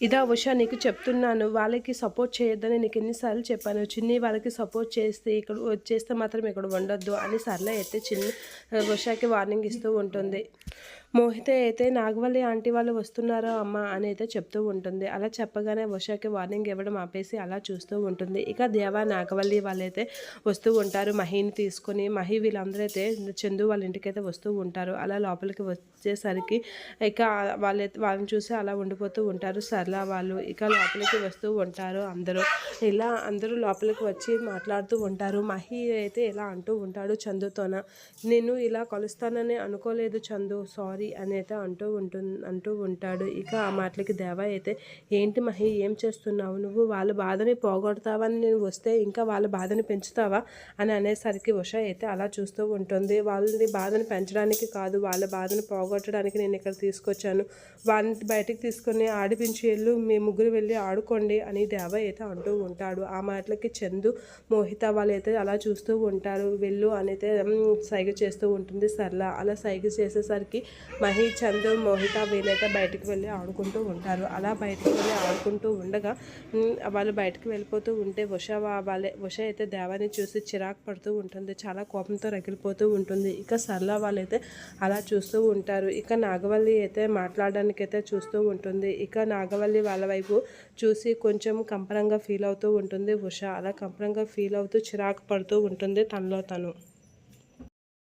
ఇదా ఉషా నీకు చెప్తున్నాను. వాళ్ళకి సపోర్ట్ చేయొద్దని నీకు ఎన్ని సార్లు చెప్పాను. చిన్ని వాళ్ళకి సపోర్ట్ చేస్తే చేస్తే మాత్రం ఇక్కడ ఉండొద్దు అని సర్లే అయితే చిన్ని ఉషాకి వార్నింగ్ ఇస్తూ ఉంటుంది. మోహిత అయితే నాగవల్లి ఆంటీ వాళ్ళు వస్తున్నారా అమ్మ అని అయితే చెప్తూ ఉంటుంది. అలా చెప్పగానే ఉషాకి వార్నింగ్ ఇవ్వడం ఆపేసి అలా చూస్తూ ఉంటుంది. ఇక దేవ నాగవల్లి వాళ్ళైతే వస్తూ ఉంటారు మహిని తీసుకొని. మహి వీళ్ళందరూ అయితే చందు వాళ్ళ ఇంటికైతే వస్తూ ఉంటారు. అలా లోపలికి వచ్చేసరికి ఇక వాళ్ళని చూసి అలా ఉండిపోతూ ఉంటారు సరళ వాళ్ళు. ఇక లోపలికి వస్తూ ఉంటారు అందరూ. ఇలా అందరూ లోపలికి వచ్చి మాట్లాడుతూ ఉంటారు. మహి అయితే ఇలా అంటూ ఉంటాడు చందుతోన, నేను ఇలా కలుస్తానని అనుకోలేదు చందు, సారీ అని అయితే అంటూ ఉంటాడు. ఇక ఆ మాటలకి దేవ అయితే, ఏంటి మహి ఏం చేస్తున్నావు నువ్వు? వాళ్ళ బాధని పోగొడతావని నేను వస్తే ఇంకా వాళ్ళ బాధని పెంచుతావా అని అనేసరికి ఉష అయితే అలా చూస్తూ ఉంటుంది. వాళ్ళని బాధని పెంచడానికి కాదు, వాళ్ళ బాధను పోగొట్టడానికి నేను ఇక్కడ తీసుకొచ్చాను. వాళ్ళని బయటికి తీసుకొని ఆడిపించి వెళ్ళు, మీ ముగ్గురు వెళ్ళి ఆడుకోండి అని దేవ అయితే అంటూ ఉంటాడు. ఆ మాటలకి చందు మోహిత వాళ్ళైతే అలా చూస్తూ ఉంటారు. వెళ్ళు అని అయితే సైగ చేస్తూ ఉంటుంది సరళ. అలా సైగ చేసేసరికి మహి, చందు, మోహిత వీళ్ళైతే బయటికి వెళ్ళి ఆడుకుంటూ ఉంటారు. అలా బయటికి వెళ్ళి ఆడుకుంటూ ఉండగా వాళ్ళు బయటికి వెళ్ళిపోతూ ఉంటే ఉష అయితే దేవాన్ని చూసి చిరాకు పడుతూ ఉంటుంది. చాలా కోపంతో రగిలిపోతూ ఉంటుంది. ఇక సరళ వాళ్ళైతే అలా చూస్తూ ఉంటారు. ఇక నాగవల్లి అయితే మాట్లాడడానికి అయితే చూస్తూ ఉంటుంది. ఇక నాగవల్లి వాళ్ళ వైపు చూసి కొంచెం కంపరంగా ఫీల్ అవుతూ ఉంటుంది ఉష. అలా కంపరంగా ఫీల్ అవుతూ చిరాకు పడుతూ ఉంటుంది తనలో తను.